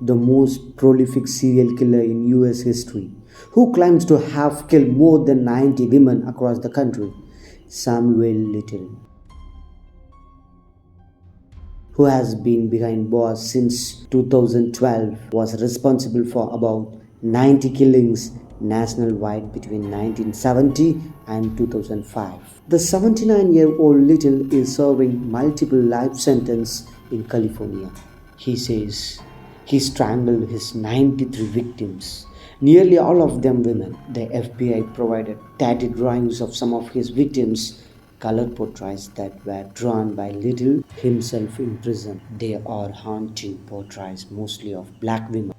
the most prolific serial killer in US history, who claims to have killed more than 90 women across the country. Samuel Little, who has been behind bars since 2012, was responsible for about 90 killings nationwide between 1970 and 2005. The 79-year-old Little is serving multiple life sentences in California. He says he strangled his 93 victims, nearly all of them women. The FBI provided 30 drawings of some of his victims, colored portraits that were drawn by Little himself in prison. They are haunting portraits, mostly of black women.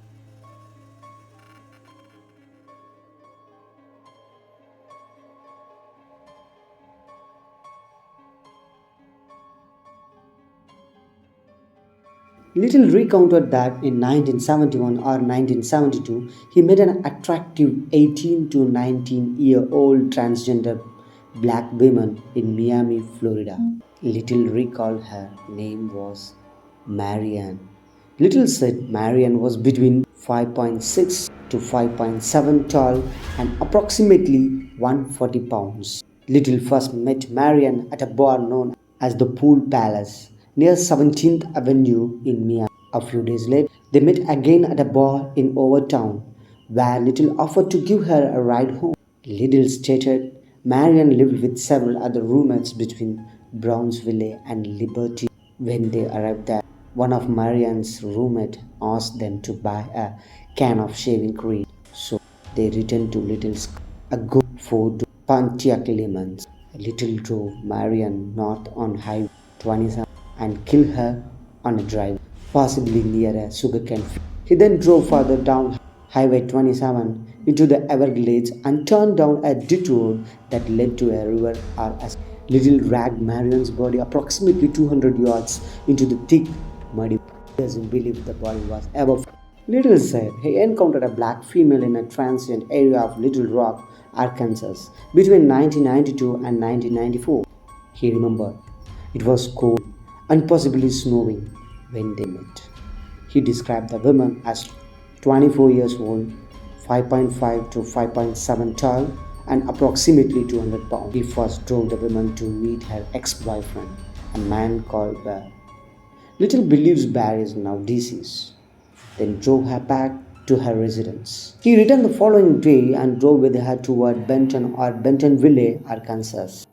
Little recounted that in 1971 or 1972, he met an attractive 18 to 19-year-old transgender black woman in Miami, Florida. Little recalled her name was Marianne. Little said Marianne was between 5.6 to 5.7 tall and approximately 140 pounds. Little first met Marianne at a bar known as the Pool Palace near 17th Avenue in Miami. A few days later, they met again at a bar in Overtown, where Little offered to give her a ride home. Little stated Marianne lived with several other roommates between Brownsville and Liberty. When they arrived there, one of Marianne's roommates asked them to buy a can of shaving cream, so they returned to Little's a good Ford Pontiac Lemons. Little drove Marianne north on Highway 27 and killed her on a drive, possibly near a sugarcane field. He then drove further down Highway 27 into the Everglades and turned down a detour that led to a river or a Little dragged Marianne's body approximately 200 yards into the thick, muddy. He doesn't believe the body was ever found. Little said he encountered a black female in a transient area of Little Rock, Arkansas, between 1992 and 1994. He remembered it was cold and possibly snowing when they met. He described the woman as 24 years old, 5.5 to 5.7 tall, and approximately 200 pounds. He first drove the woman to meet her ex-boyfriend, a man called Bear. Little believes Bear is now deceased, then drove her back to her residence. He returned the following day and drove with her toward Benton or Bentonville, Arkansas.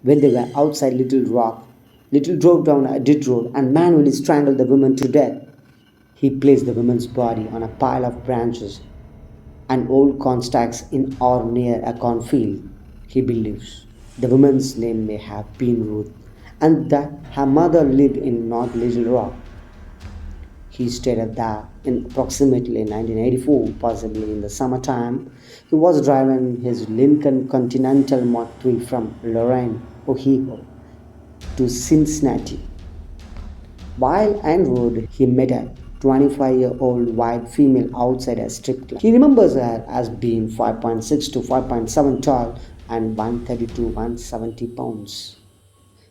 When they were outside Little Rock, Little drove down a ditch road and manually strangled the woman to death. He placed the woman's body on a pile of branches and old corn stalks in or near a cornfield. He believes the woman's name may have been Ruth and that her mother lived in North Little Rock. He stated that in approximately 1984, possibly in the summertime, he was driving his Lincoln Continental Mark III from Lorain, Ohio, to Cincinnati. While en route, he met a 25-year-old white female outside a strip club. He remembers her as being 5.6 to 5.7 tall and 130 to 170 pounds.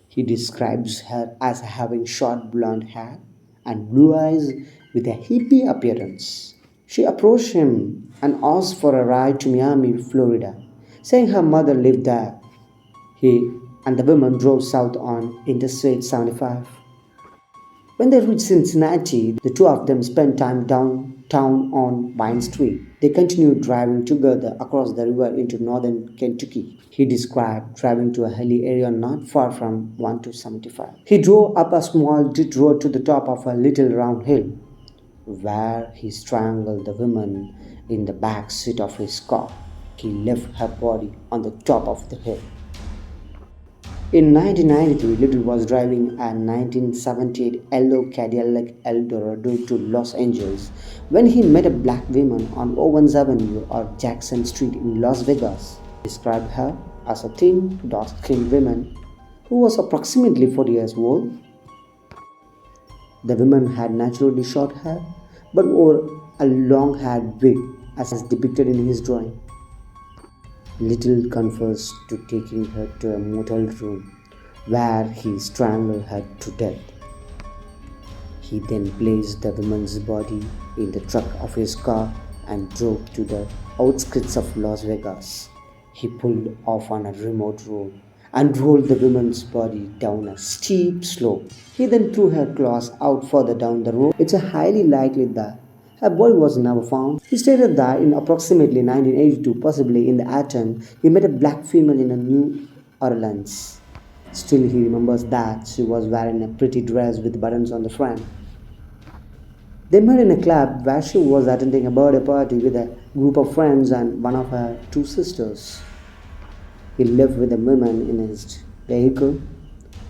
He describes her as having short blonde hair and blue eyes with a hippie appearance. She approached him and asked for a ride to Miami, Florida, saying her mother lived there. He and the woman drove south on Interstate 75. When they reached Cincinnati, the two of them spent time downtown on Vine Street. They continued driving together across the river into northern Kentucky. He described driving to a hilly area not far from 1 to 75. He drove up a small dirt road to the top of a little round hill, where he strangled the woman in the back seat of his car. He left her body on the top of the hill. In 1993, Little was driving a 1978 yellow Cadillac Eldorado to Los Angeles when he met a black woman on Owens Avenue or Jackson Street in Las Vegas. He described her as a thin, dark-skinned woman who was approximately 40 years old. The woman had naturally short hair but wore a long-haired wig as depicted in his drawing. Little confessed to taking her to a motel room where he strangled her to death. He then placed the woman's body in the trunk of his car and drove to the outskirts of Las Vegas. He pulled off on a remote road and rolled the woman's body down a steep slope. He then threw her clothes out further down the road. It's highly likely that her body was never found. He stated that in approximately 1982, possibly in the autumn, he met a black female in a New Orleans. Still, he remembers that she was wearing a pretty dress with buttons on the front. They met in a club where she was attending a birthday party with a group of friends and one of her two sisters. He lived with a woman in his vehicle,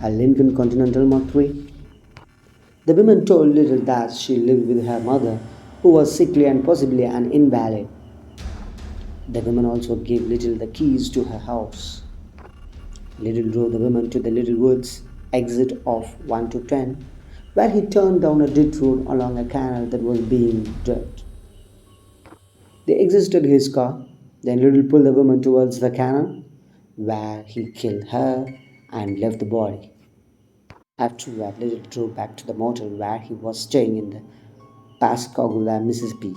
a Lincoln Continental Mark III. The woman told Little that she lived with her mother, who was sickly and possibly an invalid. The woman also gave Little the keys to her house. Little drove the woman to the Little Woods exit of 1 to 10, where he turned down a dirt road along a canal that was being dug. They exited his car. Then Little pulled the woman towards the canal, where he killed her and left the body. Afterward, Little drove back to the motel where he was staying in the Pascagoula, Mississippi.